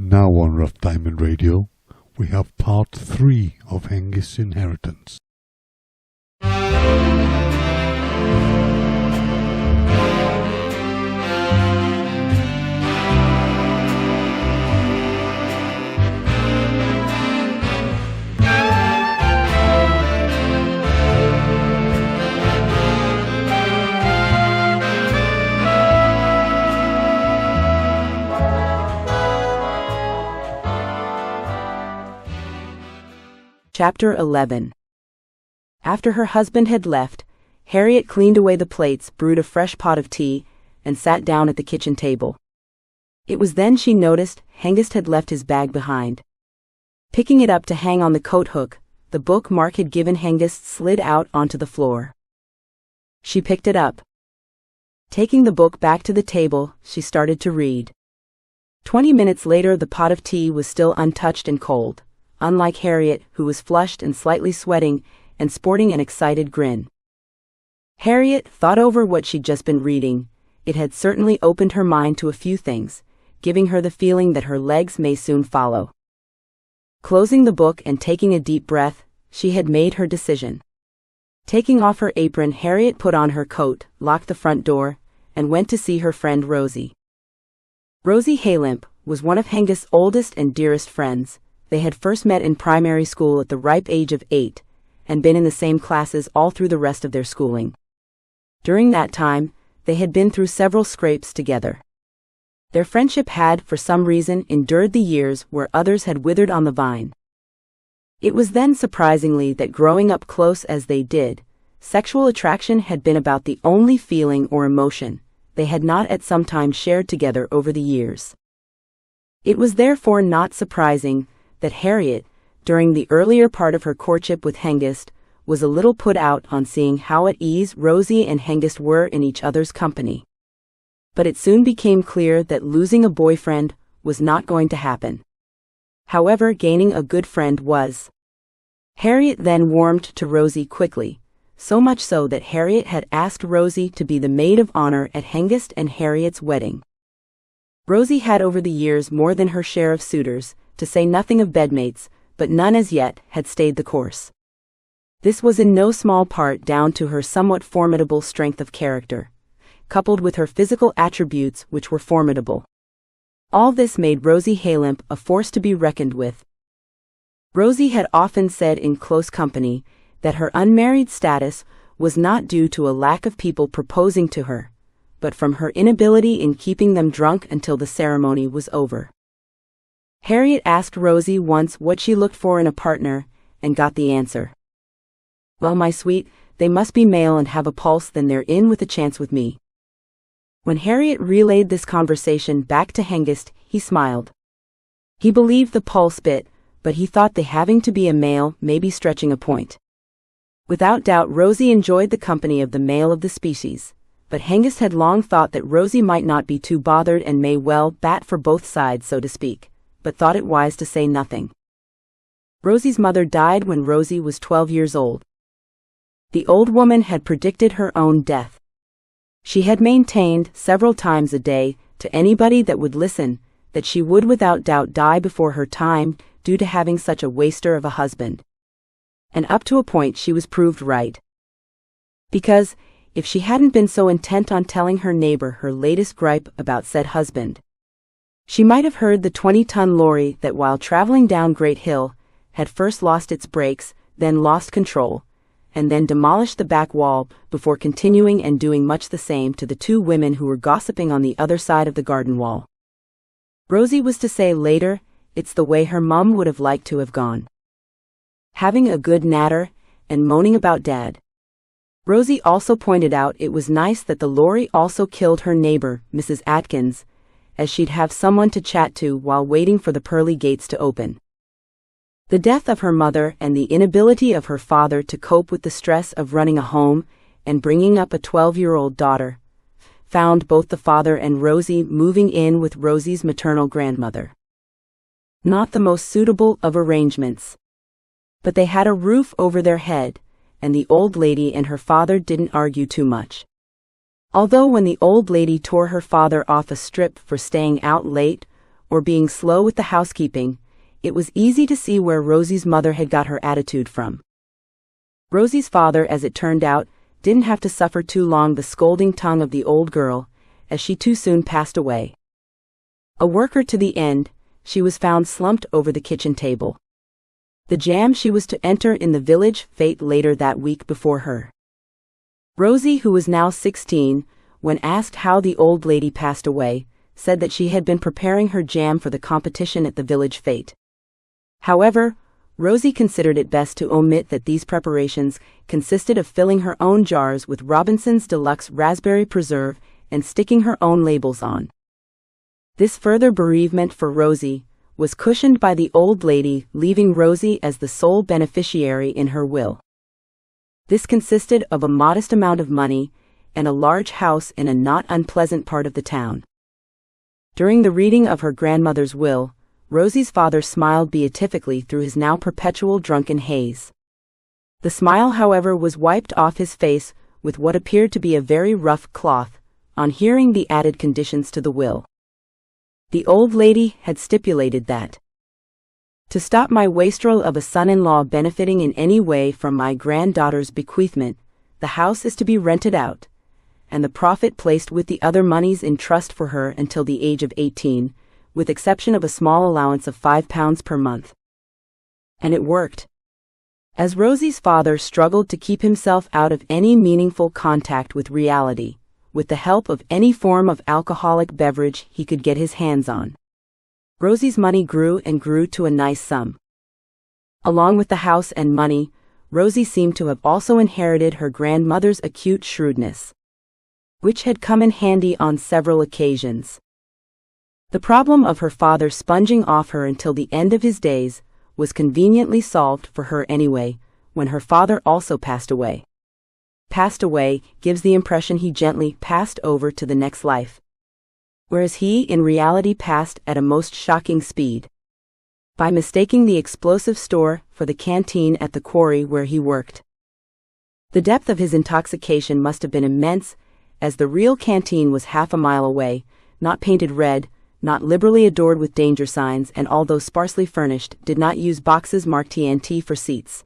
Now on Rough Diamond Radio, we have part 3 of Hengist's Inheritance. Chapter 11. After her husband had left, Harriet cleaned away the plates, brewed a fresh pot of tea, and sat down at the kitchen table. It was then she noticed Hengist had left his bag behind. Picking it up to hang on the coat hook, the book Mark had given Hengist slid out onto the floor. She picked it up. Taking the book back to the table, she started to read. 20 minutes later, the pot of tea was still untouched and cold, unlike Harriet, who was flushed and slightly sweating and sporting an excited grin. Harriet thought over what she'd just been reading. It had certainly opened her mind to a few things, giving her the feeling that her legs may soon follow. Closing the book and taking a deep breath, she had made her decision. Taking off her apron, Harriet put on her coat, locked the front door, and went to see her friend Rosie. Rosie Haylimp was one of Hengist's oldest and dearest friends. They had first met in primary school at the ripe age of 8, and been in the same classes all through the rest of their schooling. During that time, they had been through several scrapes together. Their friendship had, for some reason, endured the years where others had withered on the vine. It was then surprisingly that growing up close as they did, sexual attraction had been about the only feeling or emotion they had not at some time shared together over the years. It was therefore not surprising that Harriet, during the earlier part of her courtship with Hengist, was a little put out on seeing how at ease Rosie and Hengist were in each other's company. But it soon became clear that losing a boyfriend was not going to happen. However, gaining a good friend was. Harriet then warmed to Rosie quickly, so much so that Harriet had asked Rosie to be the maid of honor at Hengist and Harriet's wedding. Rosie had over the years more than her share of suitors, to say nothing of bedmates, but none as yet had stayed the course. This was in no small part down to her somewhat formidable strength of character, coupled with her physical attributes which were formidable. All this made Rosie Haylimp a force to be reckoned with. Rosie had often said in close company that her unmarried status was not due to a lack of people proposing to her, but from her inability in keeping them drunk until the ceremony was over. Harriet asked Rosie once what she looked for in a partner, and got the answer. "Well, my sweet, they must be male and have a pulse, then they're in with a chance with me." When Harriet relayed this conversation back to Hengist, he smiled. He believed the pulse bit, but he thought the having to be a male may be stretching a point. Without doubt Rosie enjoyed the company of the male of the species, but Hengist had long thought that Rosie might not be too bothered and may well bat for both sides, so to speak, but thought it wise to say nothing. Rosie's mother died when Rosie was 12 years old. The old woman had predicted her own death. She had maintained several times a day, to anybody that would listen, that she would without doubt die before her time, due to having such a waster of a husband. And up to a point she was proved right. Because, if she hadn't been so intent on telling her neighbor her latest gripe about said husband, she might have heard the 20-ton lorry that while traveling down Great Hill, had first lost its brakes, then lost control, and then demolished the back wall, before continuing and doing much the same to the two women who were gossiping on the other side of the garden wall. Rosie was to say later, it's the way her mum would have liked to have gone. Having a good natter, and moaning about Dad. Rosie also pointed out it was nice that the lorry also killed her neighbor, Mrs. Atkins, as she'd have someone to chat to while waiting for the pearly gates to open. The death of her mother and the inability of her father to cope with the stress of running a home and bringing up a 12-year-old daughter, found both the father and Rosie moving in with Rosie's maternal grandmother. Not the most suitable of arrangements. But they had a roof over their head, and the old lady and her father didn't argue too much. Although when the old lady tore her father off a strip for staying out late, or being slow with the housekeeping, it was easy to see where Rosie's mother had got her attitude from. Rosie's father, as it turned out, didn't have to suffer too long the scolding tongue of the old girl, as she too soon passed away. A worker to the end, she was found slumped over the kitchen table. The jam she was to enter in the village fete later that week before her. Rosie, who was now 16, when asked how the old lady passed away, said that she had been preparing her jam for the competition at the village fete. However, Rosie considered it best to omit that these preparations consisted of filling her own jars with Robinson's Deluxe Raspberry Preserve and sticking her own labels on. This further bereavement for Rosie was cushioned by the old lady leaving Rosie as the sole beneficiary in her will. This consisted of a modest amount of money and a large house in a not unpleasant part of the town. During the reading of her grandmother's will, Rosie's father smiled beatifically through his now perpetual drunken haze. The smile, however, was wiped off his face with what appeared to be a very rough cloth, on hearing the added conditions to the will. The old lady had stipulated that, to stop my wastrel of a son-in-law benefiting in any way from my granddaughter's bequeathment, the house is to be rented out, and the profit placed with the other monies in trust for her until the age of 18, with exception of a small allowance of £5 per month. And it worked. As Rosie's father struggled to keep himself out of any meaningful contact with reality, with the help of any form of alcoholic beverage he could get his hands on, Rosie's money grew and grew to a nice sum. Along with the house and money, Rosie seemed to have also inherited her grandmother's acute shrewdness, which had come in handy on several occasions. The problem of her father sponging off her until the end of his days was conveniently solved for her anyway, when her father also passed away. Passed away gives the impression he gently passed over to the next life, whereas he in reality passed at a most shocking speed, by mistaking the explosive store for the canteen at the quarry where he worked. The depth of his intoxication must have been immense, as the real canteen was half a mile away, not painted red, not liberally adored with danger signs, and although sparsely furnished, did not use boxes marked TNT for seats.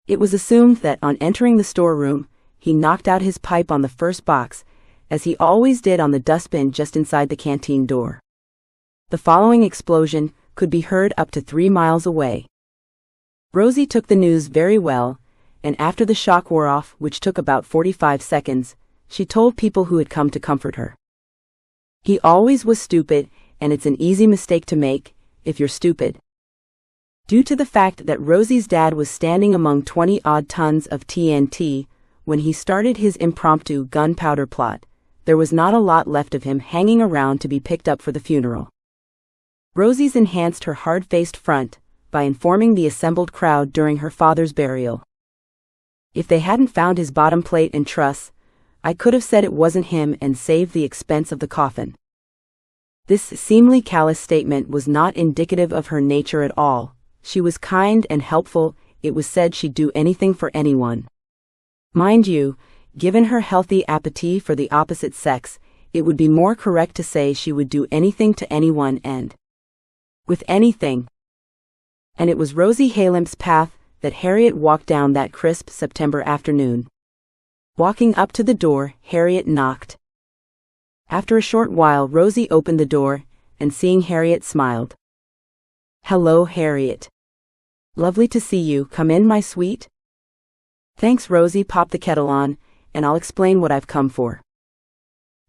It was assumed that on entering the storeroom, he knocked out his pipe on the first box, as he always did on the dustbin just inside the canteen door. The following explosion could be heard up to 3 miles away. Rosie took the news very well, and after the shock wore off, which took about 45 seconds, she told people who had come to comfort her. He always was stupid, and it's an easy mistake to make, if you're stupid. Due to the fact that Rosie's dad was standing among 20-odd tons of TNT when he started his impromptu gunpowder plot, there was not a lot left of him hanging around to be picked up for the funeral. Rosie's enhanced her hard-faced front by informing the assembled crowd during her father's burial. If they hadn't found his bottom plate and truss, I could have said it wasn't him and saved the expense of the coffin. This seemingly callous statement was not indicative of her nature at all. She was kind and helpful. It was said she'd do anything for anyone. Mind you, given her healthy appetite for the opposite sex, it would be more correct to say she would do anything to anyone and with anything. And it was Rosie Halimp's path that Harriet walked down that crisp September afternoon. Walking up to the door, Harriet knocked. After a short while, Rosie opened the door, and seeing Harriet, smiled. "Hello, Harriet. Lovely to see you. Come in, my sweet." "Thanks." Rosie popped the kettle on, "and I'll explain what I've come for."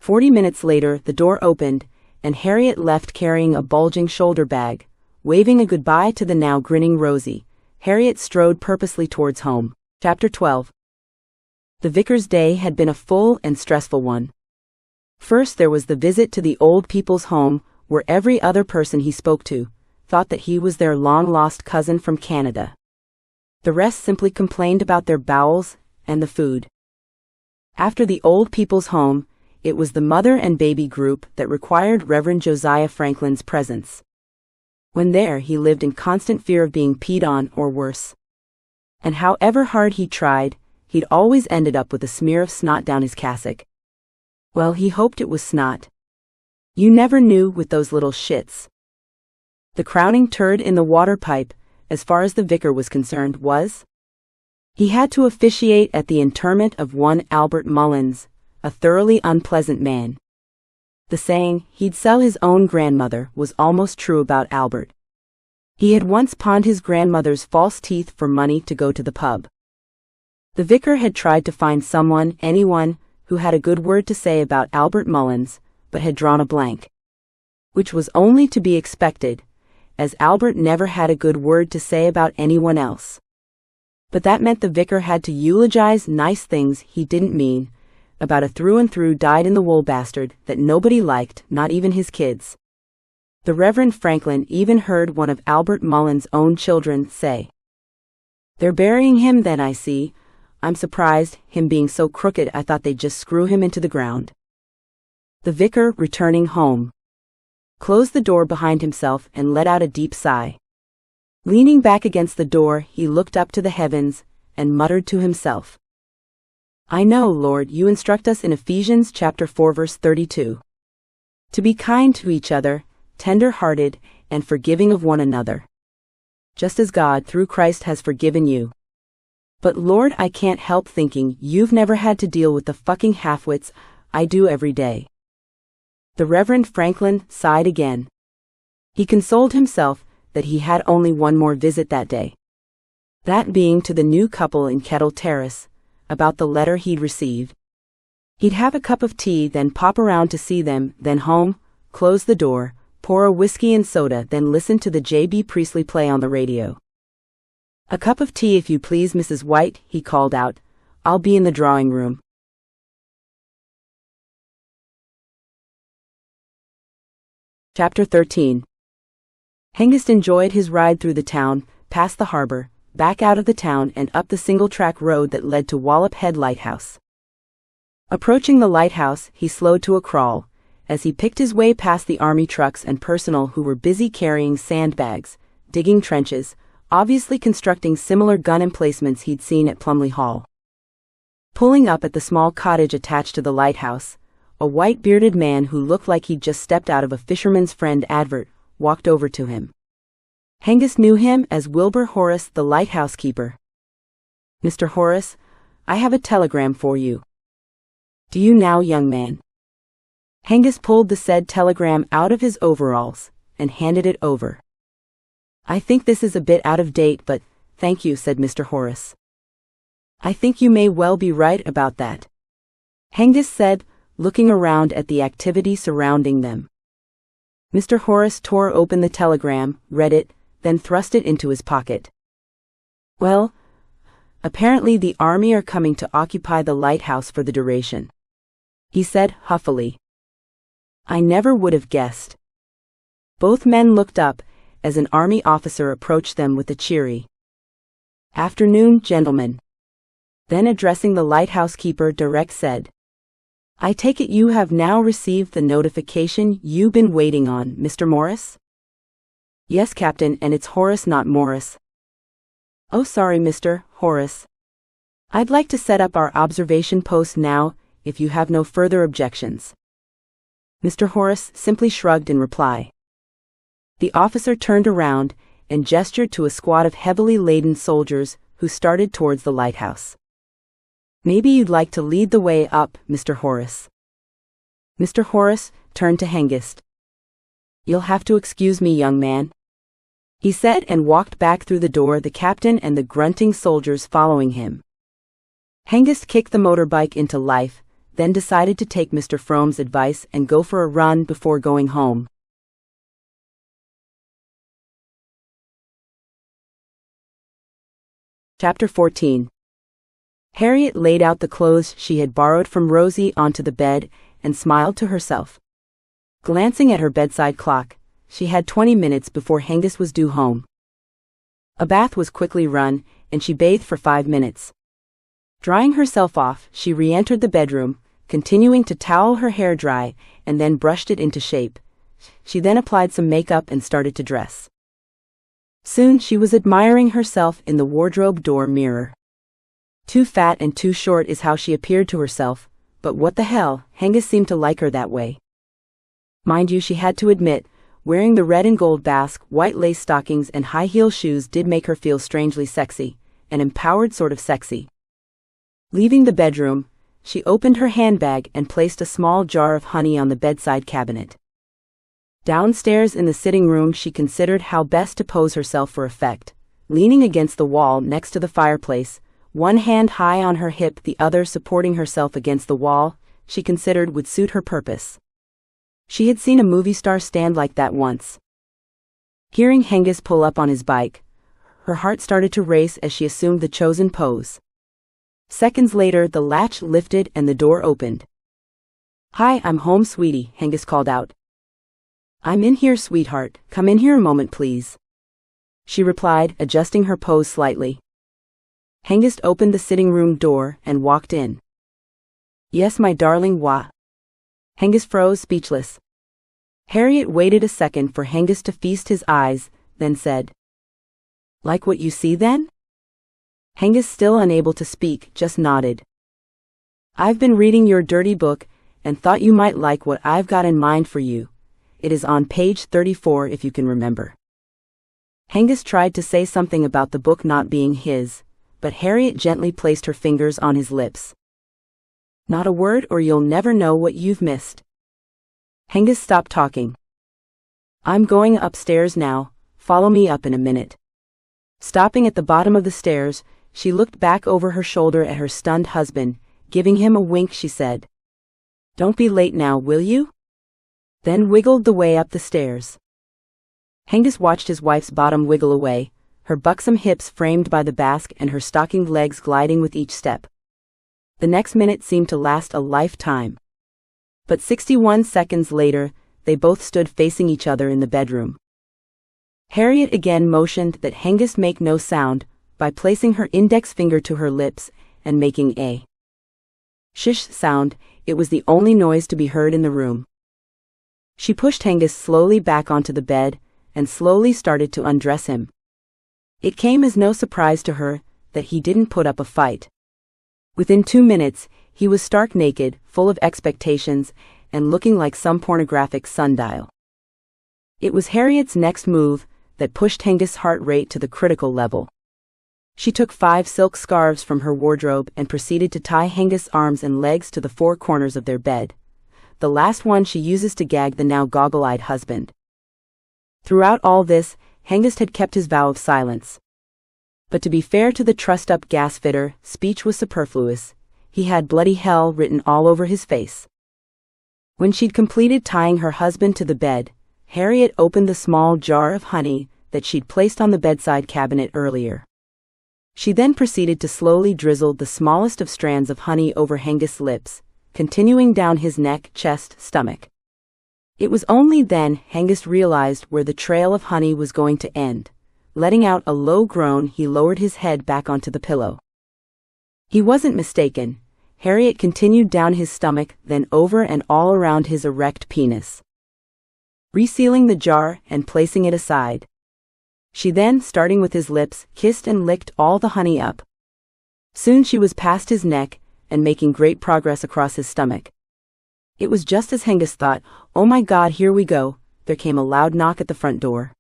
40 minutes later, the door opened, and Harriet left carrying a bulging shoulder bag. Waving a goodbye to the now grinning Rosie, Harriet strode purposely towards home. Chapter 12. The vicar's day had been a full and stressful one. First there was the visit to the old people's home, where every other person he spoke to thought that he was their long-lost cousin from Canada. The rest simply complained about their bowels and the food. After the old people's home, it was the mother and baby group that required Reverend Josiah Franklin's presence. When there, he lived in constant fear of being peed on or worse. And however hard he tried, he'd always ended up with a smear of snot down his cassock. Well, he hoped it was snot. You never knew with those little shits. The crowning turd in the water pipe, as far as the vicar was concerned, was he had to officiate at the interment of one Albert Mullins, a thoroughly unpleasant man. The saying, he'd sell his own grandmother, was almost true about Albert. He had once pawned his grandmother's false teeth for money to go to the pub. The vicar had tried to find anyone, who had a good word to say about Albert Mullins, but had drawn a blank. Which was only to be expected, as Albert never had a good word to say about anyone else. But that meant the vicar had to eulogize nice things he didn't mean, about a through-and-through dyed-in-the-wool bastard that nobody liked, not even his kids. The Reverend Franklin even heard one of Albert Mullins' own children say, "They're burying him then, I see. I'm surprised, him being so crooked I thought they'd just screw him into the ground." The vicar, returning home, closed the door behind himself and let out a deep sigh. Leaning back against the door, he looked up to the heavens and muttered to himself, "I know, Lord, you instruct us in Ephesians chapter 4 verse 32. To be kind to each other, tender-hearted, and forgiving of one another, just as God through Christ has forgiven you. But Lord, I can't help thinking you've never had to deal with the fucking halfwits I do every day." The Reverend Franklin sighed again. He consoled himself that he had only one more visit that day. That being to the new couple in Kettle Terrace, about the letter he'd received. He'd have a cup of tea, then pop around to see them, then home, close the door, pour a whiskey and soda, then listen to the J.B. Priestley play on the radio. "A cup of tea, if you please, Mrs. White," he called out. "I'll be in the drawing room." Chapter 13. Hengist enjoyed his ride through the town, past the harbor, back out of the town and up the single-track road that led to Wallop Head Lighthouse. Approaching the lighthouse, he slowed to a crawl, as he picked his way past the army trucks and personnel who were busy carrying sandbags, digging trenches, obviously constructing similar gun emplacements he'd seen at Plumley Hall. Pulling up at the small cottage attached to the lighthouse, a white-bearded man who looked like he'd just stepped out of a Fisherman's Friend advert walked over to him. Hengist knew him as Wilbur Horace, the lighthouse keeper. "Mr. Horace, I have a telegram for you." "Do you now, young man?" Hengist pulled the said telegram out of his overalls and handed it over. "I think this is a bit out of date, but thank you," said Mr. Horace. "I think you may well be right about that," Hengist said, looking around at the activity surrounding them. Mr. Horace tore open the telegram, read it, then thrust it into his pocket. "Well, apparently the army are coming to occupy the lighthouse for the duration," he said huffily. "I never would have guessed." Both men looked up as an army officer approached them with a cheery "Afternoon, gentlemen." Then addressing the lighthouse keeper direct said, "I take it you have now received the notification you've been waiting on, Mr. Morris?" "Yes, Captain, and it's Horace, not Morris." "Oh, sorry, Mr. Horace. I'd like to set up our observation post now, if you have no further objections." Mr. Horace simply shrugged in reply. The officer turned around and gestured to a squad of heavily laden soldiers who started towards the lighthouse. "Maybe you'd like to lead the way up, Mr. Horace." Mr. Horace turned to Hengist. "You'll have to excuse me, young man," he said, and walked back through the door, the captain and the grunting soldiers following him. Hengist kicked the motorbike into life, then decided to take Mr. Frome's advice and go for a run before going home. Chapter 14. Harriet laid out the clothes she had borrowed from Rosie onto the bed and smiled to herself. Glancing at her bedside clock, she had 20 minutes before Hengist was due home. A bath was quickly run, and she bathed for 5 minutes. Drying herself off, she re-entered the bedroom, continuing to towel her hair dry, and then brushed it into shape. She then applied some makeup and started to dress. Soon she was admiring herself in the wardrobe door mirror. Too fat and too short is how she appeared to herself, but what the hell, Hengist seemed to like her that way. Mind you, she had to admit, wearing the red and gold basque, white lace stockings and high-heel shoes did make her feel strangely sexy, an empowered sort of sexy. Leaving the bedroom, she opened her handbag and placed a small jar of honey on the bedside cabinet. Downstairs in the sitting room, she considered how best to pose herself for effect. Leaning against the wall next to the fireplace, one hand high on her hip, the other supporting herself against the wall, she considered would suit her purpose. She had seen a movie star stand like that once. Hearing Hengist pull up on his bike, her heart started to race as she assumed the chosen pose. Seconds later, the latch lifted and the door opened. "Hi, I'm home, sweetie," Hengist called out. "I'm in here, sweetheart. Come in here a moment, please," she replied, adjusting her pose slightly. Hengist opened the sitting room door and walked in. "Yes, my darling, what?" Hengist froze, speechless. Harriet waited a second for Hengist to feast his eyes, then said, "Like what you see, then?" Hengist, still unable to speak, just nodded. "I've been reading your dirty book, and thought you might like what I've got in mind for you. It is on page 34, if you can remember." Hengist tried to say something about the book not being his, but Harriet gently placed her fingers on his lips. "Not a word, or you'll never know what you've missed." Hengist stopped talking. "I'm going upstairs now, follow me up in a minute." Stopping at the bottom of the stairs, she looked back over her shoulder at her stunned husband. Giving him a wink, she said, "Don't be late now, will you?" Then wiggled the way up the stairs. Hengist watched his wife's bottom wiggle away, her buxom hips framed by the basque and her stockinged legs gliding with each step. The next minute seemed to last a lifetime. But 61 seconds later, they both stood facing each other in the bedroom. Harriet again motioned that Hengist make no sound, by placing her index finger to her lips and making a shish sound. It was the only noise to be heard in the room. She pushed Hengist slowly back onto the bed, and slowly started to undress him. It came as no surprise to her that he didn't put up a fight. Within 2 minutes, he was stark naked, full of expectations, and looking like some pornographic sundial. It was Harriet's next move that pushed Hengist's heart rate to the critical level. She took 5 silk scarves from her wardrobe and proceeded to tie Hengist's arms and legs to the 4 corners of their bed. The last one she uses to gag the now goggle-eyed husband. Throughout all this, Hengist had kept his vow of silence. But to be fair to the trussed-up gasfitter, speech was superfluous. He had bloody hell written all over his face. When she'd completed tying her husband to the bed, Harriet opened the small jar of honey that she'd placed on the bedside cabinet earlier. She then proceeded to slowly drizzle the smallest of strands of honey over Hengist's lips, continuing down his neck, chest, stomach. It was only then Hengist realized where the trail of honey was going to end. Letting out a low groan, he lowered his head back onto the pillow. He wasn't mistaken. Harriet continued down his stomach, then over and all around his erect penis. Resealing the jar and placing it aside. She then, starting with his lips, kissed and licked all the honey up. Soon she was past his neck, and making great progress across his stomach. It was just as Hengist thought. "Oh my God, here we go." There came a loud knock at the front door.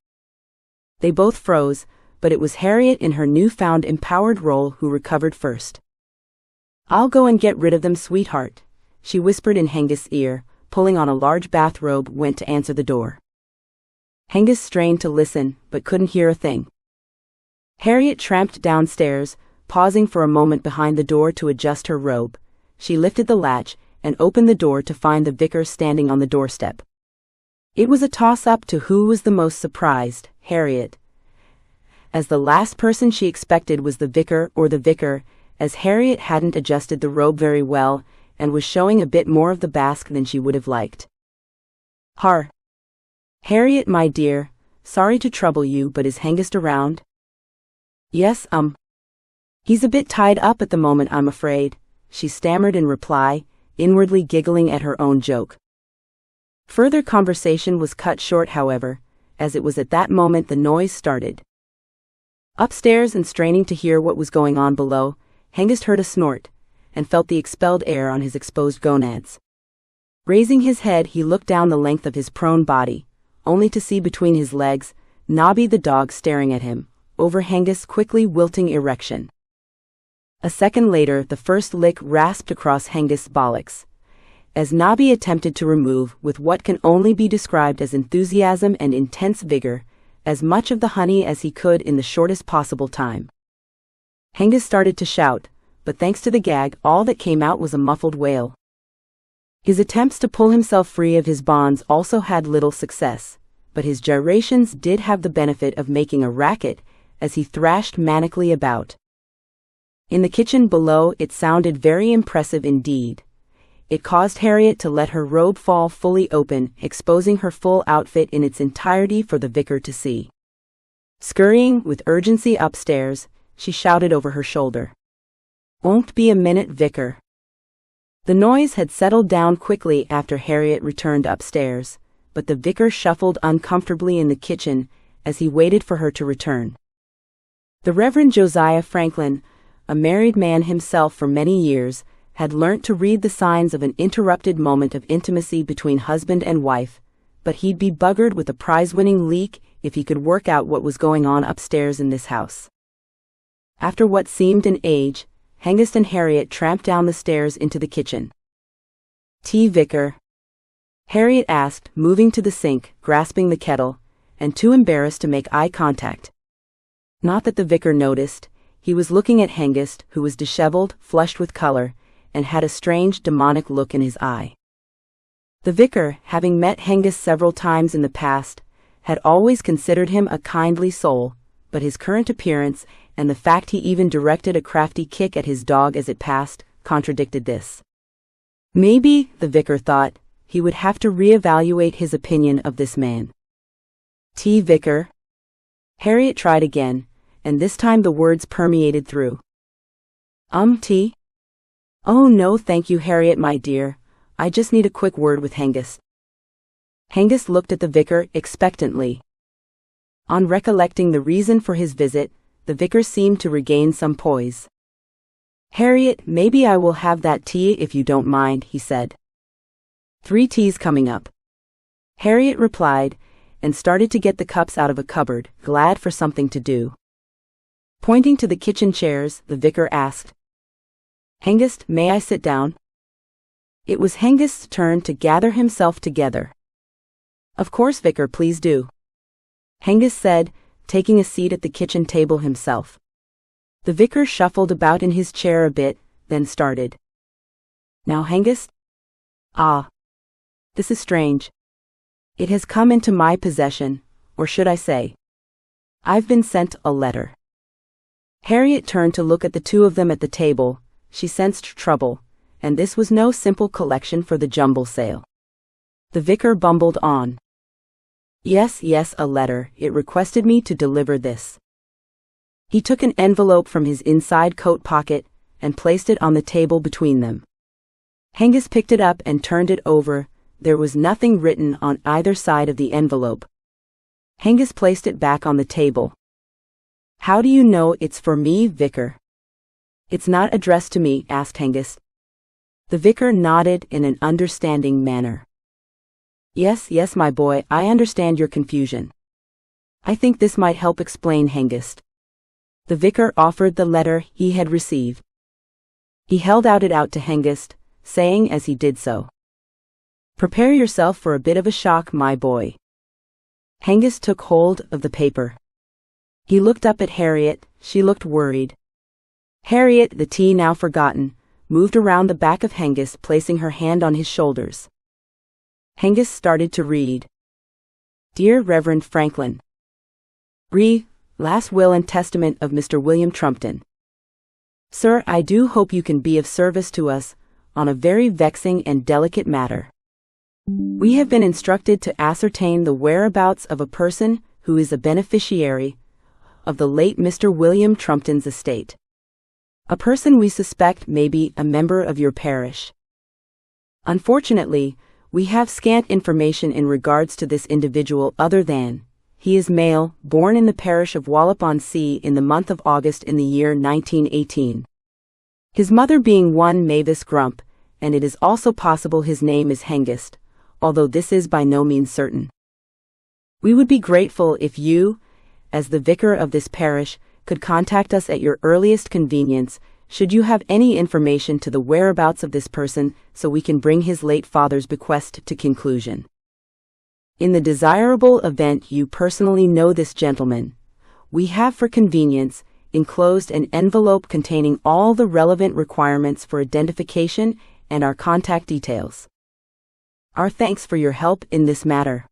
They both froze, but it was Harriet in her newfound empowered role who recovered first. "I'll go and get rid of them, sweetheart," she whispered in Hengist's ear, pulling on a large bathrobe, went to answer the door. Hengist strained to listen, but couldn't hear a thing. Harriet tramped downstairs, pausing for a moment behind the door to adjust her robe. She lifted the latch and opened the door to find the vicar standing on the doorstep. It was a toss-up to who was the most surprised, Harriet, as the last person she expected was the vicar, as Harriet hadn't adjusted the robe very well and was showing a bit more of the basque than she would have liked. "Harriet, my dear, sorry to trouble you, but is Hengist around?" "Yes, he's a bit tied up at the moment, I'm afraid," she stammered in reply, inwardly giggling at her own joke. Further conversation was cut short, however, as it was at that moment the noise started. Upstairs, and straining to hear what was going on below, Hengist heard a snort, and felt the expelled air on his exposed gonads. Raising his head, he looked down the length of his prone body, only to see between his legs, Nobby the dog staring at him, over Hengist's quickly wilting erection. A second later, the first lick rasped across Hengist's bollocks, as Nobby attempted to remove, with what can only be described as enthusiasm and intense vigor, as much of the honey as he could in the shortest possible time. Hengist started to shout, but thanks to the gag, all that came out was a muffled wail. His attempts to pull himself free of his bonds also had little success, but his gyrations did have the benefit of making a racket as he thrashed manically about. In the kitchen below, it sounded very impressive indeed. It caused Harriet to let her robe fall fully open, exposing her full outfit in its entirety for the vicar to see. Scurrying with urgency upstairs, she shouted over her shoulder, "Won't be a minute, vicar." The noise had settled down quickly after Harriet returned upstairs, but the vicar shuffled uncomfortably in the kitchen as he waited for her to return. The Reverend Josiah Franklin, a married man himself for many years, had learnt to read the signs of an interrupted moment of intimacy between husband and wife, but he'd be buggered with a prize-winning leak if he could work out what was going on upstairs in this house. After what seemed an age, Hengist and Harriet tramped down the stairs into the kitchen. "Tea, vicar?" Harriet asked, moving to the sink, grasping the kettle, and too embarrassed to make eye contact. Not that the vicar noticed. He was looking at Hengist, who was disheveled, flushed with color, and had a strange demonic look in his eye. The vicar, having met Hengist several times in the past, had always considered him a kindly soul, but his current appearance, and the fact he even directed a crafty kick at his dog as it passed, contradicted this. Maybe, the vicar thought, he would have to reevaluate his opinion of this man. "Tea, vicar?" Harriet tried again, and this time the words permeated through. Tea? "Oh no thank you, Harriet my dear, I just need a quick word with Hengist." Hengist looked at the vicar expectantly. On recollecting the reason for his visit, the vicar seemed to regain some poise. "Harriet, maybe I will have that tea if you don't mind," he said. "3 teas coming up," Harriet replied, and started to get the cups out of a cupboard, glad for something to do. Pointing to the kitchen chairs, the vicar asked, "Hengist, may I sit down?" It was Hengist's turn to gather himself together. "Of course, vicar, please do," Hengist said, taking a seat at the kitchen table himself. The vicar shuffled about in his chair a bit, then started. "Now, Hengist? This is strange. It has come into my possession, or should I say, I've been sent a letter." Harriet turned to look at the two of them at the table. She sensed trouble, and this was no simple collection for the jumble sale. The vicar bumbled on. Yes, a letter. It requested me to deliver this." He took an envelope from his inside coat pocket and placed it on the table between them. Hengist picked it up and turned it over. There was nothing written on either side of the envelope. Hengist placed it back on the table. "How do you know it's for me, vicar?" "It's not addressed to me," asked Hengist. The vicar nodded in an understanding manner. Yes, my boy, I understand your confusion. I think this might help explain, Hengist." The vicar offered the letter he had received. He held it out to Hengist, saying as he did so, "Prepare yourself for a bit of a shock, my boy." Hengist took hold of the paper. He looked up at Harriet. She looked worried. Harriet, the tea now forgotten, moved around the back of Hengist, placing her hand on his shoulders. Hengist started to read. "Dear Reverend Franklin. Last will and testament of Mr. William Trumpton. Sir, I do hope you can be of service to us on a very vexing and delicate matter. We have been instructed to ascertain the whereabouts of a person who is a beneficiary of the late Mr. William Trumpton's estate. A person we suspect may be a member of your parish. Unfortunately, we have scant information in regards to this individual other than he is male, born in the parish of Wallop-on-Sea in the month of August in the year 1918. His mother being one Mavis Grump, and it is also possible his name is Hengist, although this is by no means certain. We would be grateful if you, as the vicar of this parish, could contact us at your earliest convenience should you have any information to the whereabouts of this person so we can bring his late father's bequest to conclusion. In the desirable event you personally know this gentleman, we have for convenience enclosed an envelope containing all the relevant requirements for identification and our contact details. Our thanks for your help in this matter.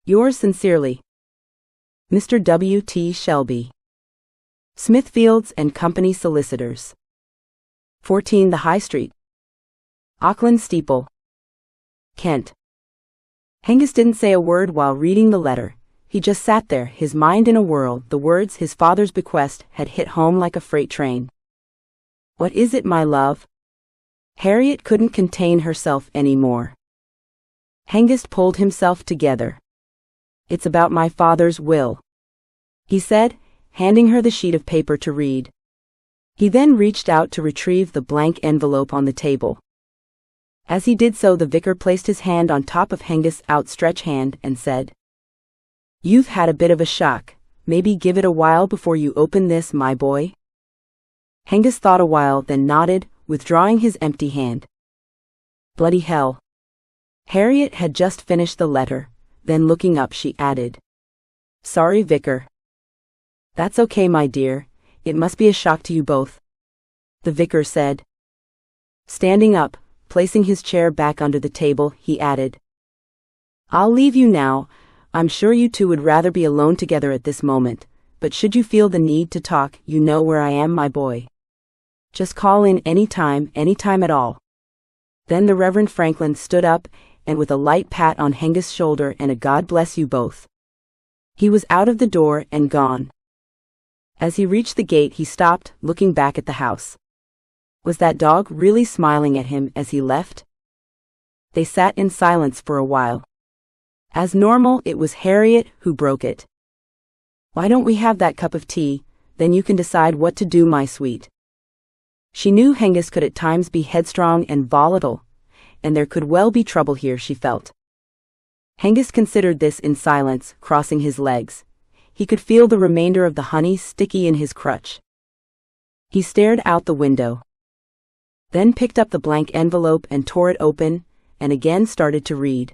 Yours sincerely, Mr. W. T. Shelby, Smithfields and Company Solicitors, 14 The High Street, Auckland Steeple, Kent. Hengist didn't say a word while reading the letter. He just sat there, his mind in a whirl. The words, his father's bequest, had hit home like a freight train. What is it, my love? Harriet couldn't contain herself anymore. Hengist pulled himself together. It's about my father's will, he said, handing her the sheet of paper to read. He then reached out to retrieve the blank envelope on the table. As he did so, the vicar placed his hand on top of Hengist's outstretched hand and said, You've had a bit of a shock. Maybe give it a while before you open this, my boy. Hengist thought a while, then nodded, withdrawing his empty hand. Bloody hell. Harriet had just finished the letter. Then looking up she added, Sorry, vicar. That's okay, my dear. It must be a shock to you both, the vicar said. Standing up, placing his chair back under the table, he added, I'll leave you now. I'm sure you two would rather be alone together at this moment, but should you feel the need to talk, you know where I am, my boy. Just call in any time at all. Then the Reverend Franklin stood up, and with a light pat on Hengist's shoulder and a God bless you both, he was out of the door and gone. As he reached the gate he stopped, looking back at the house. Was that dog really smiling at him as he left? They sat in silence for a while. As normal, it was Harriet who broke it. Why don't we have that cup of tea, then you can decide what to do, my sweet. She knew Hengist could at times be headstrong and volatile, and there could well be trouble here, she felt. Hengist considered this in silence, crossing his legs. He could feel the remainder of the honey sticky in his crutch. He stared out the window, then picked up the blank envelope and tore it open, and again started to read.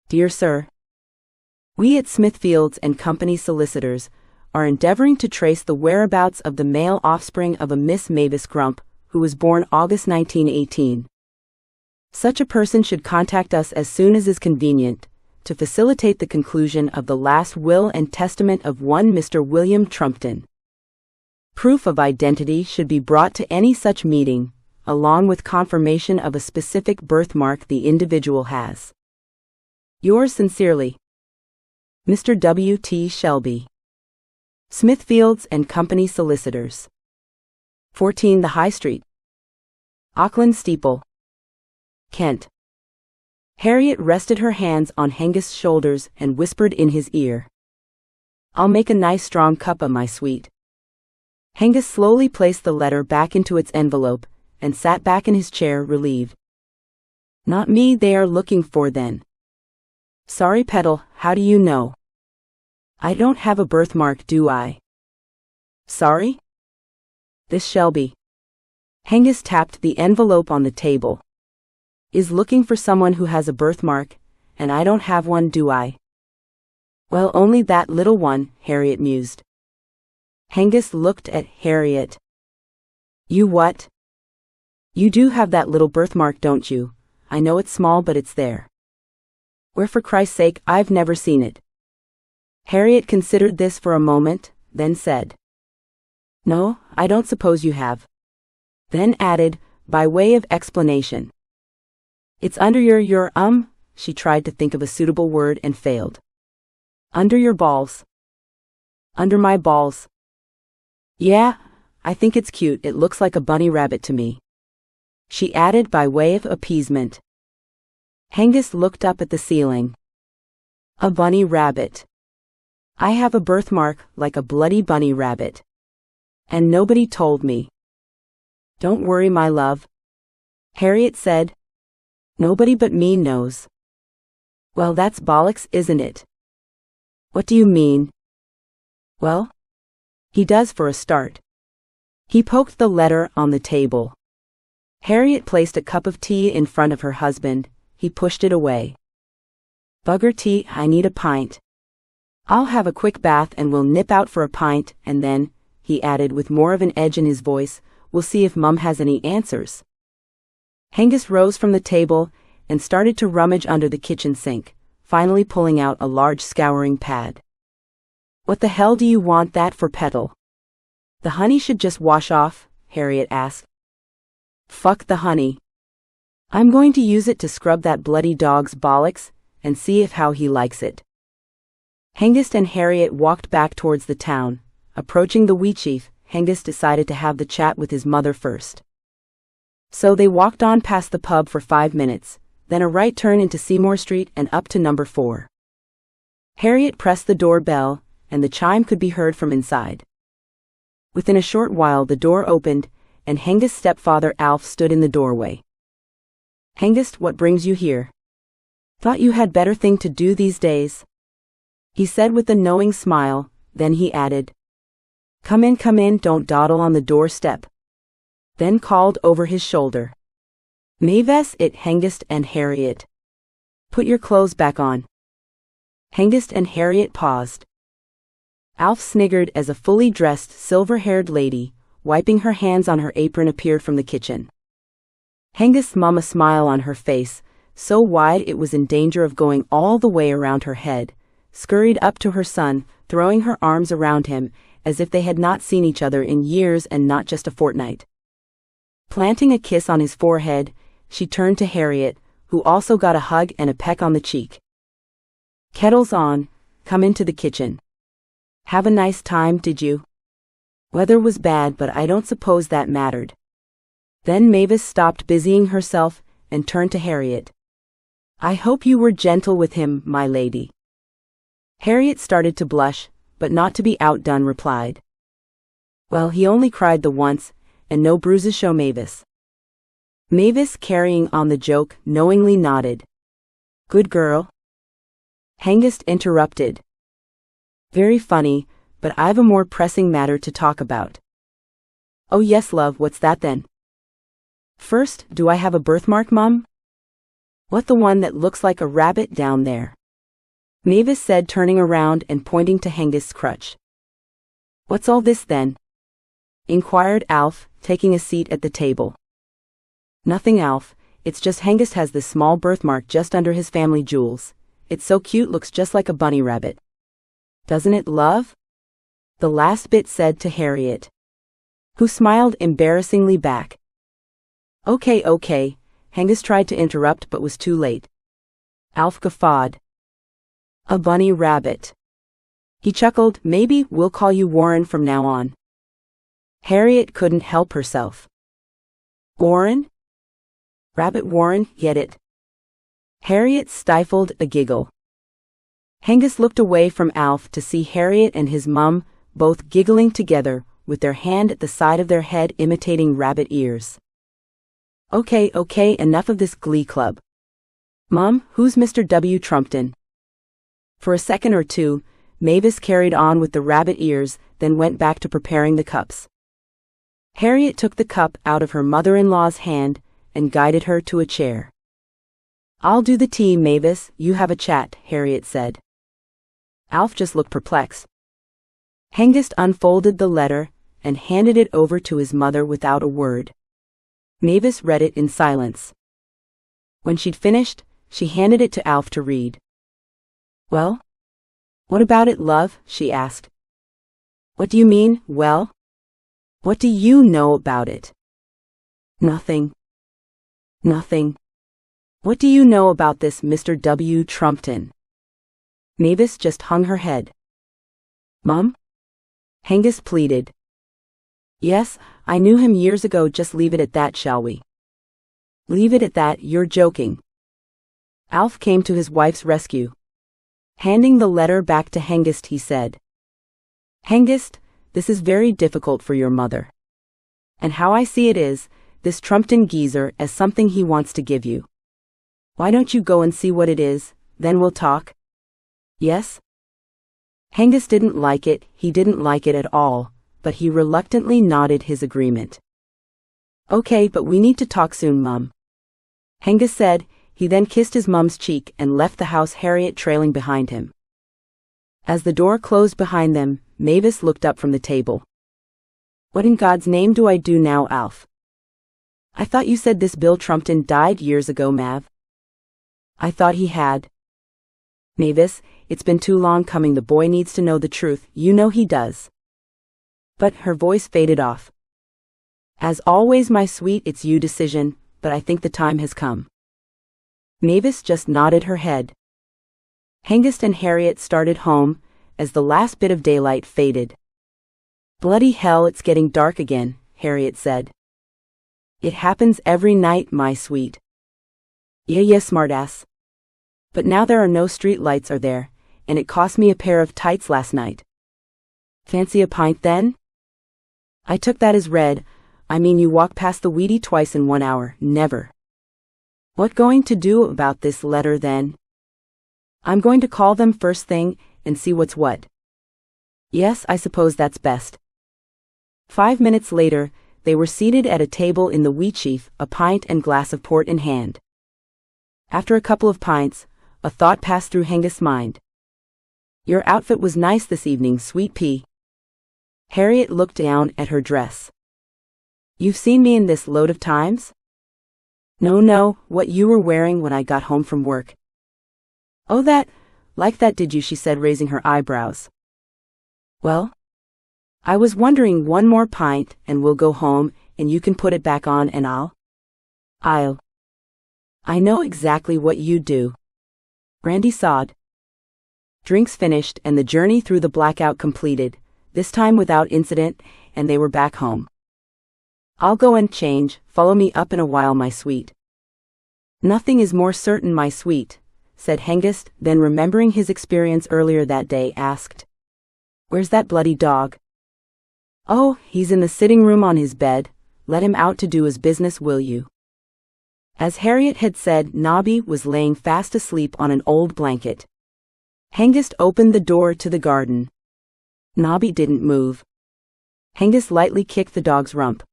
Dear Sir, we at Smithfields and Company Solicitors are endeavoring to trace the whereabouts of the male offspring of a Miss Mavis Grump, who was born August 1918. Such a person should contact us as soon as is convenient, to facilitate the conclusion of the last will and testament of one Mr. William Trumpton. Proof of identity should be brought to any such meeting, along with confirmation of a specific birthmark the individual has. Yours sincerely, Mr. W. T. Shelby, Smithfields and Company Solicitors, 14 The High Street, Auckland Steeple, Kent. Harriet rested her hands on Hengist's shoulders and whispered in his ear, I'll make a nice strong cuppa, my sweet. Hengist slowly placed the letter back into its envelope and sat back in his chair, relieved. Not me they are looking for then. Sorry, Petal, how do you know? I don't have a birthmark, do I? Sorry? This Shelby. Hengist tapped the envelope on the table. Is looking for someone who has a birthmark, and I don't have one, do I? Well, only that little one, Harriet mused. Hengist looked at Harriet. You what? You do have that little birthmark, don't you? I know it's small, but it's there. Where, for Christ's sake, I've never seen it. Harriet considered this for a moment, then said, No, I don't suppose you have. Then added, by way of explanation. It's under your she tried to think of a suitable word and failed. Under your balls. Under my balls. Yeah, I think it's cute, it looks like a bunny rabbit to me. She added by way of appeasement. Hengist looked up at the ceiling. A bunny rabbit. I have a birthmark like a bloody bunny rabbit. And nobody told me. Don't worry, my love. Harriet said. Nobody but me knows. Well, that's bollocks, isn't it? What do you mean? Well, he does for a start. He poked the letter on the table. Harriet placed a cup of tea in front of her husband. He pushed it away. Bugger tea, I need a pint. I'll have a quick bath and we'll nip out for a pint, and then, he added with more of an edge in his voice, we'll see if Mum has any answers. Hengist rose from the table and started to rummage under the kitchen sink, finally pulling out a large scouring pad. What the hell do you want that for, Petal? The honey should just wash off, Harriet asked. Fuck the honey. I'm going to use it to scrub that bloody dog's bollocks and see if how he likes it. Hengist and Harriet walked back towards the town. Approaching the Wheatsheaf, Hengist decided to have the chat with his mother first. So they walked on past the pub for 5 minutes, then a right turn into Seymour Street and up to number 4. Harriet pressed the doorbell, and the chime could be heard from inside. Within a short while the door opened, and Hengist's stepfather Alf stood in the doorway. Hengist, what brings you here? Thought you had better thing to do these days, he said with a knowing smile, then he added, come in, don't dawdle on the doorstep. Then called over his shoulder. Mavis, it Hengist and Harriet. Put your clothes back on. Hengist and Harriet paused. Alf sniggered as a fully dressed, silver-haired lady, wiping her hands on her apron, appeared from the kitchen. Hengist's mum, a smile on her face, so wide it was in danger of going all the way around her head, scurried up to her son, throwing her arms around him, as if they had not seen each other in years and not just a fortnight. Planting a kiss on his forehead, she turned to Harriet, who also got a hug and a peck on the cheek. Kettle's on, come into the kitchen. Have a nice time, did you? Weather was bad, but I don't suppose that mattered. Then Mavis stopped busying herself and turned to Harriet. I hope you were gentle with him, my lady. Harriet started to blush, but not to be outdone replied. Well, he only cried the once, and no bruises show, Mavis. Mavis, carrying on the joke, knowingly nodded. Good girl. Hengist interrupted. Very funny, but I've a more pressing matter to talk about. Oh yes, love, what's that then? First, do I have a birthmark, Mum? What, the one that looks like a rabbit down there? Mavis said, turning around and pointing to Hengist's crutch. What's all this then? Inquired Alf, taking a seat at the table. Nothing, Alf, it's just Hengist has this small birthmark just under his family jewels. It's so cute, looks just like a bunny rabbit. Doesn't it, love? The last bit said to Harriet, who smiled embarrassingly back. Okay, Hengist tried to interrupt but was too late. Alf guffawed. A bunny rabbit. He chuckled, maybe we'll call you Warren from now on. Harriet couldn't help herself. Warren? Rabbit Warren, get it? Harriet stifled a giggle. Hengist looked away from Alf to see Harriet and his mum, both giggling together, with their hand at the side of their head imitating rabbit ears. Okay, enough of this glee club. Mum, who's Mr. W. Trumpton? For a second or two, Mavis carried on with the rabbit ears, then went back to preparing the cups. Harriet took the cup out of her mother-in-law's hand and guided her to a chair. I'll do the tea, Mavis, you have a chat, Harriet said. Alf just looked perplexed. Hengist unfolded the letter and handed it over to his mother without a word. Mavis read it in silence. When she'd finished, she handed it to Alf to read. Well? What about it, love? She asked. What do you mean, well? What do you know about it? Nothing. What do you know about this Mr. W. Trumpton? Mavis just hung her head. Mum? Hengist pleaded. Yes, I knew him years ago, just leave it at that, shall we? Leave it at that, you're joking. Alf came to his wife's rescue. Handing the letter back to Hengist, he said, Hengist, this is very difficult for your mother. And how I see it is, this Trumpton geezer as something he wants to give you. Why don't you go and see what it is, then we'll talk? Yes? Hengist didn't like it, he didn't like it at all, but he reluctantly nodded his agreement. Okay, but we need to talk soon, Mum. Hengist said. He then kissed his mum's cheek and left the house, Harriet trailing behind him. As the door closed behind them, Mavis looked up from the table. What in God's name do I do now, Alf? I thought you said this Bill Trumpton died years ago, Mav. I thought he had. Mavis, it's been too long coming, the boy needs to know the truth, you know he does. But her voice faded off. As always, my sweet, it's your decision, but I think the time has come. Mavis just nodded her head. Hengist and Harriet started home, as the last bit of daylight faded. Bloody hell, it's getting dark again, Harriet said. It happens every night, my sweet. Yeah, smartass. But now there are no street lights, are there, and it cost me a pair of tights last night. Fancy a pint then? I took that as read. I mean, you walk past the Wheatie twice in 1 hour, never. What going to do about this letter then? I'm going to call them first thing and see what's what. Yes, I suppose that's best. 5 minutes later, they were seated at a table in the Wheatsheaf, a pint and glass of port in hand. After a couple of pints, a thought passed through Hengist's mind. Your outfit was nice this evening, sweet pea. Harriet looked down at her dress. You've seen me in this load of times? No, what you were wearing when I got home from work. Oh, like that did you, she said, raising her eyebrows. Well, I was wondering, one more pint and we'll go home and you can put it back on and I know exactly what you do. Randy sawed. Drinks finished and the journey through the blackout completed, this time without incident, and they were back home. I'll go and change, follow me up in a while, my sweet. Nothing is more certain, my sweet, said Hengist, then remembering his experience earlier that day, asked, Where's that bloody dog? Oh, he's in the sitting room on his bed, let him out to do his business, will you? As Harriet had said, Nobby was laying fast asleep on an old blanket. Hengist opened the door to the garden. Nobby didn't move. Hengist lightly kicked the dog's rump.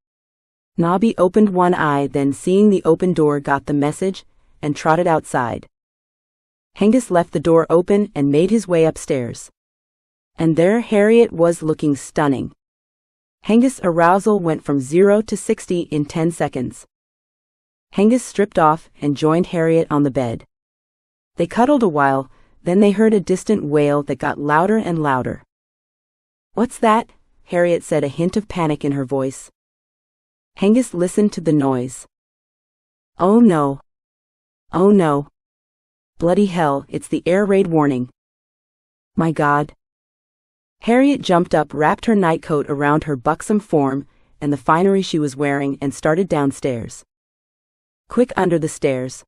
Nobby opened one eye, then seeing the open door got the message, and trotted outside. Hengist left the door open and made his way upstairs. And there Harriet was, looking stunning. Hengist's arousal went from 0 to 60 in 10 seconds. Hengist stripped off and joined Harriet on the bed. They cuddled a while, then they heard a distant wail that got louder and louder. What's that? Harriet said, a hint of panic in her voice. Hengist listened to the noise. Oh no. Bloody hell, it's the air raid warning. My God. Harriet jumped up, wrapped her nightcoat around her buxom form and the finery she was wearing, and started downstairs. Quick, under the stairs.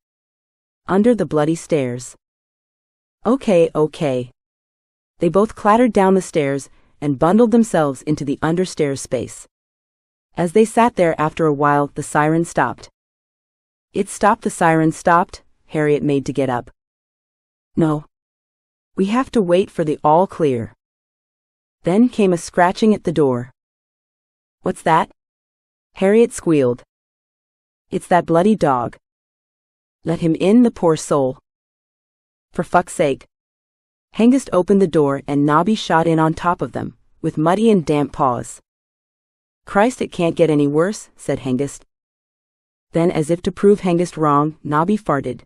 Under the bloody stairs. Okay. They both clattered down the stairs and bundled themselves into the understairs space. As they sat there, after a while, the siren stopped. It stopped, the siren stopped. Harriet made to get up. No. We have to wait for the all clear. Then came a scratching at the door. What's that? Harriet squealed. It's that bloody dog. Let him in, the poor soul. For fuck's sake. Hengist opened the door and Nobby shot in on top of them, with muddy and damp paws. Christ, it can't get any worse, said Hengist. Then, as if to prove Hengist wrong, Nobby farted.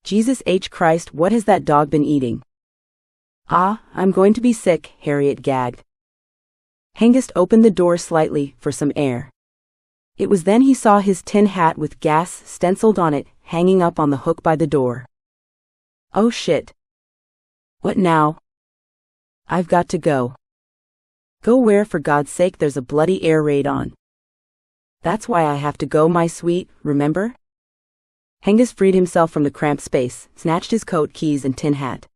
Jesus H. Christ, what has that dog been eating? I'm going to be sick, Harriet gagged. Hengist opened the door slightly for some air. It was then he saw his tin hat with gas stenciled on it, hanging up on the hook by the door. Oh shit. What now? I've got to go. Go where, for God's sake? There's a bloody air raid on. That's why I have to go, my sweet, remember? Hengist freed himself from the cramped space, snatched his coat, keys and tin hat.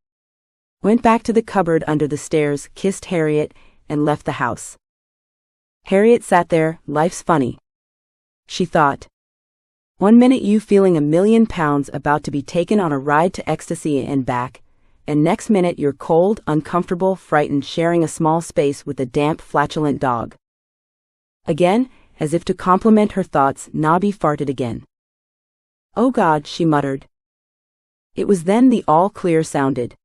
Went back to the cupboard under the stairs, kissed Harriet, and left the house. Harriet sat there, life's funny. she thought. 1 minute you feeling £1,000,000 about to be taken on a ride to ecstasy and back, and next minute you're cold, uncomfortable, frightened, sharing a small space with a damp, flatulent dog. Again, as if to complement her thoughts, Nobby farted again. "Oh God," she muttered. It was then the all-clear sounded.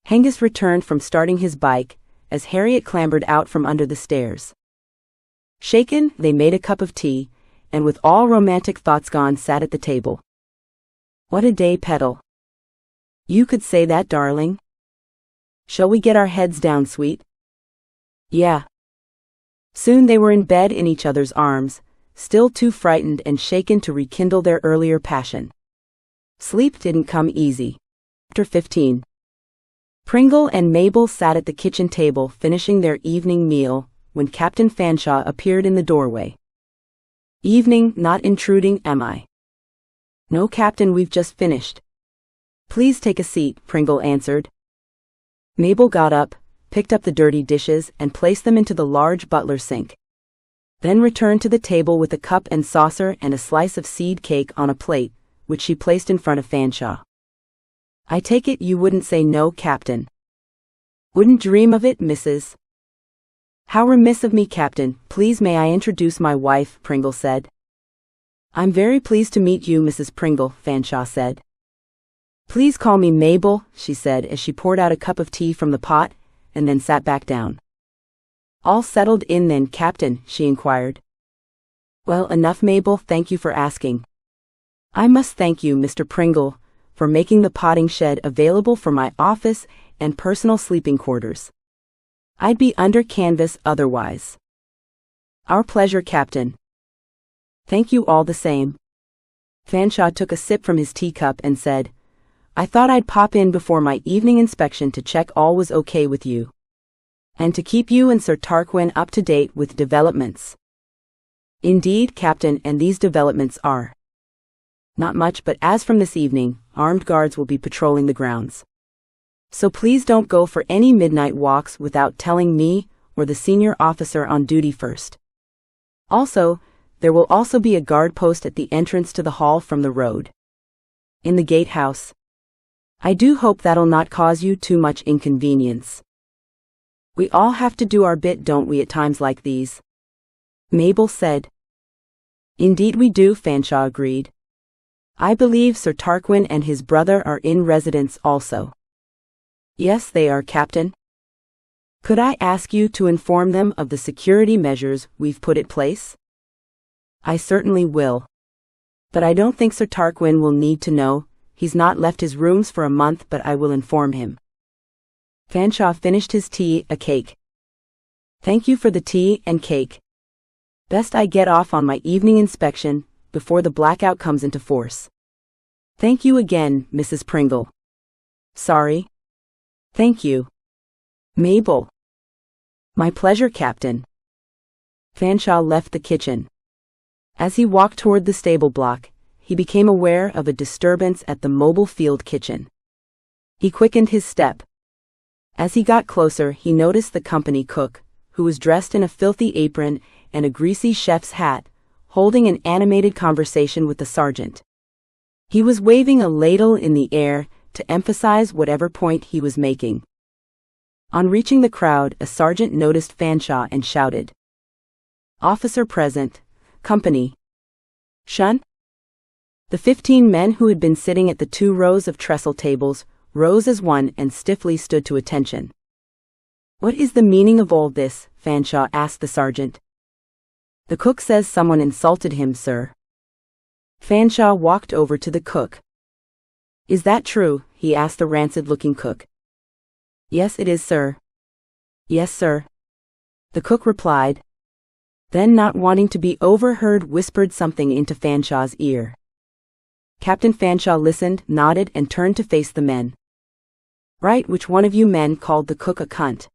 Hengist returned from starting his bike, as Harriet clambered out from under the stairs. Shaken, they made a cup of tea, and with all romantic thoughts gone sat at the table. "What a day, Petal." "You could say that, darling." "Shall we get our heads down, sweet?" "Yeah." Soon they were in bed in each other's arms, still too frightened and shaken to rekindle their earlier passion. Sleep didn't come easy. Chapter 15. Pringle and Mabel sat at the kitchen table finishing their evening meal, when Captain Fanshawe appeared in the doorway. "Evening, not intruding, am I?" "No, Captain, we've just finished." "Please take a seat," Pringle answered. Mabel got up, picked up the dirty dishes and placed them into the large butler sink. Then returned to the table with a cup and saucer and a slice of seed cake on a plate, which she placed in front of Fanshawe. "I take it you wouldn't say no, Captain." "Wouldn't dream of it, Mrs." "How remiss of me, Captain. Please may I introduce my wife," Pringle said. "I'm very pleased to meet you, Mrs. Pringle," Fanshawe said. "Please call me Mabel," she said as she poured out a cup of tea from the pot, and then sat back down. "All settled in then, Captain?" she inquired. "Well enough, Mabel, thank you for asking. I must thank you, Mr. Pringle, for making the potting shed available for my office and personal sleeping quarters. I'd be under canvas otherwise." "Our pleasure, Captain." "Thank you all the same." Fanshawe took a sip from his teacup and said, "I thought I'd pop in before my evening inspection to check all was okay with you. And to keep you and Sir Tarquin up to date with developments." "Indeed, Captain, and these developments are?" "Not much, but as from this evening, armed guards will be patrolling the grounds. So please don't go for any midnight walks without telling me or the senior officer on duty first. Also, there will also be a guard post at the entrance to the hall from the road. In the gatehouse. I do hope that'll not cause you too much inconvenience. We all have to do our bit, don't we, at times like these?" Mabel said. "Indeed we do," Fanshawe agreed. "I believe Sir Tarquin and his brother are in residence also." "Yes, they are, Captain." "Could I ask you to inform them of the security measures we've put in place?" "I certainly will. But I don't think Sir Tarquin will need to know. He's not left his rooms for a month, but I will inform him." Fanshawe finished his tea, a cake. "Thank you for the tea and cake. Best I get off on my evening inspection, before the blackout comes into force." "Thank you again, Mrs. Pringle." "Sorry." "Thank you, Mabel." "My pleasure, Captain." Fanshawe left the kitchen. As he walked toward the stable block, he became aware of a disturbance at the mobile field kitchen. He quickened his step. As he got closer, he noticed the company cook, who was dressed in a filthy apron and a greasy chef's hat, holding an animated conversation with the sergeant. He was waving a ladle in the air to emphasize whatever point he was making. On reaching the crowd, a sergeant noticed Fanshawe and shouted, "Officer present, company. Shun?" The 15 men who had been sitting at the 2 rows of trestle tables rose as one and stiffly stood to attention. "What is the meaning of all this?" Fanshawe asked the sergeant. "The cook says someone insulted him, sir." Fanshawe walked over to the cook. "Is that true?" he asked the rancid-looking cook. "Yes, it is, sir." "Yes, sir," the cook replied. Then, not wanting to be overheard, whispered something into Fanshawe's ear. Captain Fanshawe listened, nodded, and turned to face the men. "Right, which one of you men called the cook a cunt?"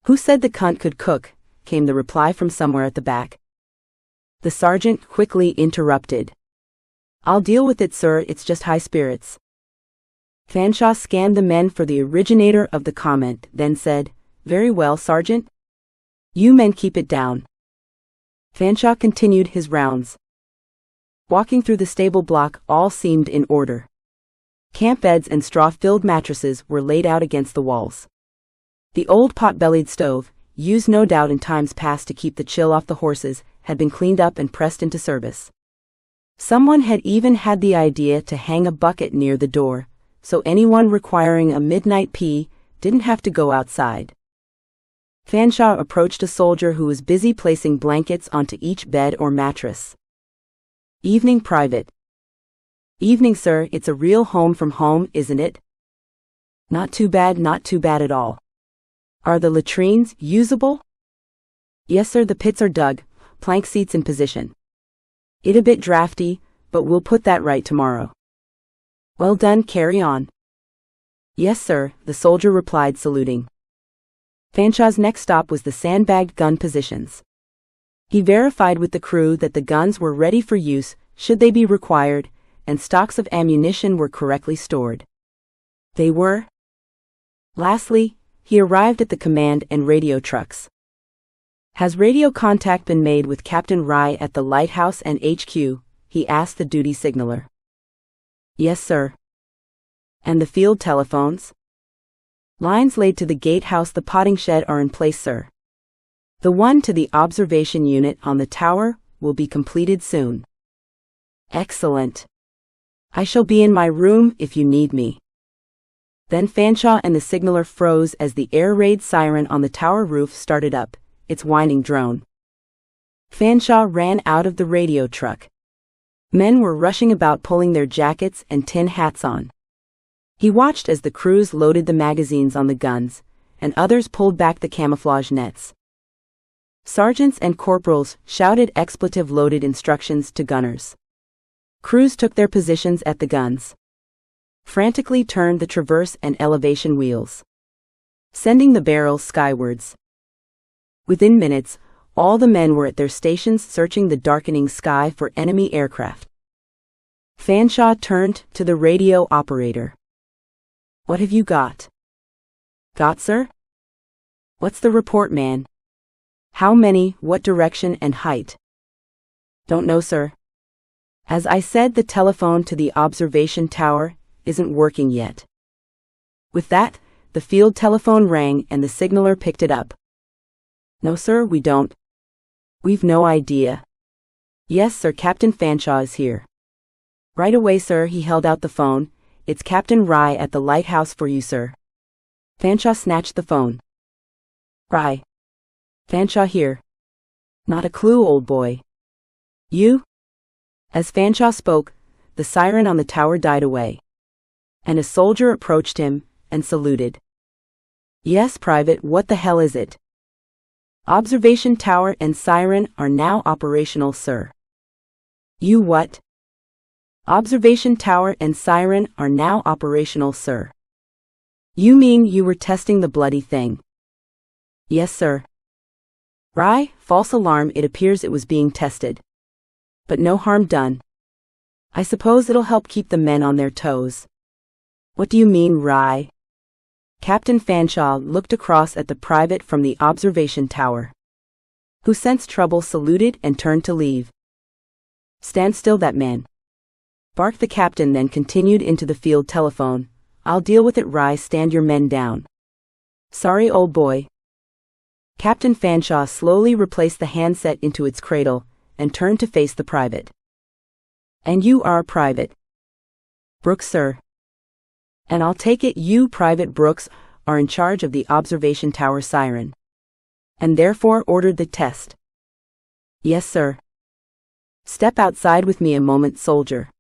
"Who said the cunt could cook?" came the reply from somewhere at the back. The sergeant quickly interrupted. "I'll deal with it, sir, it's just high spirits." Fanshawe scanned the men for the originator of the comment, then said, "Very well, sergeant. You men keep it down." Fanshawe continued his rounds. Walking through the stable block, all seemed in order. Camp beds and straw-filled mattresses were laid out against the walls. The old pot-bellied stove, used no doubt in times past to keep the chill off the horses, had been cleaned up and pressed into service. Someone had even had the idea to hang a bucket near the door, so anyone requiring a midnight pee didn't have to go outside. Fanshawe approached a soldier who was busy placing blankets onto each bed or mattress. "Evening, Private." "Evening, sir. It's a real home from home, isn't it?" Not too bad at all." "Are the latrines usable?" "Yes, sir, the pits are dug, plank seats in position. It a bit drafty, but we'll put that right tomorrow." "Well done, carry on." "Yes, sir," the soldier replied, saluting. Fanshawe's next stop was the sandbagged gun positions. He verified with the crew that the guns were ready for use should they be required, and stocks of ammunition were correctly stored. They were. Lastly, he arrived at the command and radio trucks. "Has radio contact been made with Captain Rye at the lighthouse and HQ?" he asked the duty signaller. "Yes, sir." "And the field telephones?" "Lines laid to the gatehouse, the potting shed are in place, sir. The one to the observation unit on the tower will be completed soon." "Excellent. I shall be in my room if you need me." Then Fanshawe and the signaller froze as the air raid siren on the tower roof started up, its whining drone. Fanshawe ran out of the radio truck. Men were rushing about pulling their jackets and tin hats on. He watched as the crews loaded the magazines on the guns, and others pulled back the camouflage nets. Sergeants and corporals shouted expletive-loaded instructions to gunners. Crews took their positions at the guns. Frantically turned the traverse and elevation wheels, sending the barrels skywards. Within minutes, all the men were at their stations searching the darkening sky for enemy aircraft. Fanshawe turned to the radio operator. "What have you got?" "Got, sir?" "What's the report, man?" "How many, what direction and height?" "Don't know, sir. As I said, the telephone to the observation tower isn't working yet." With that, the field telephone rang and the signaller picked it up. "No, sir, we don't. We've no idea." "Yes, sir, Captain Fanshawe is here." "Right away, sir." He held out the phone. "It's Captain Rye at the lighthouse for you, sir." Fanshawe snatched the phone. "Rye. Fanshawe here." "Not a clue, old boy." "You?" As Fanshawe spoke, the siren on the tower died away, and a soldier approached him and saluted. "Yes, Private, what the hell is it?" "Observation tower and siren are now operational, sir." "You what?" "Observation tower and siren are now operational, sir." "You mean you were testing the bloody thing?" "Yes, sir." "Rye, false alarm, it appears it was being tested. But no harm done. I suppose it'll help keep the men on their toes." "What do you mean, Rye?" Captain Fanshawe looked across at the private from the observation tower, who sensed trouble, saluted and turned to leave. "Stand still, that man," barked the captain, then continued into the field telephone. "I'll deal with it, Rye, stand your men down." "Sorry, old boy." Captain Fanshawe slowly replaced the handset into its cradle and turned to face the private. "And you are Private Brooks, sir?" "And I'll take it you, Private Brooks, are in charge of the observation tower siren, and therefore ordered the test?" "Yes, sir." "Step outside with me a moment, soldier."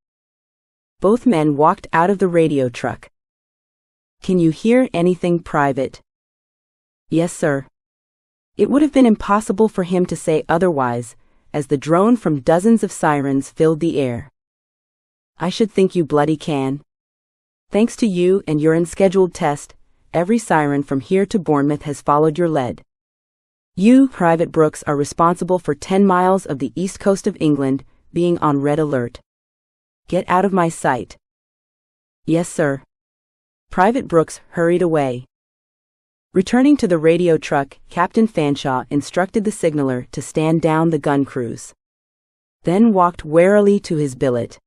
Both men walked out of the radio truck. "Can you hear anything, Private?" "Yes, sir." It would have been impossible for him to say otherwise, as the drone from dozens of sirens filled the air. "I should think you bloody can. Thanks to you and your unscheduled test, every siren from here to Bournemouth has followed your lead. You, Private Brooks, are responsible for 10 miles of the east coast of England being on red alert. Get out of my sight." "Yes, sir." Private Brooks hurried away. Returning to the radio truck, Captain Fanshawe instructed the signaller to stand down the gun crews. Then walked warily to his billet,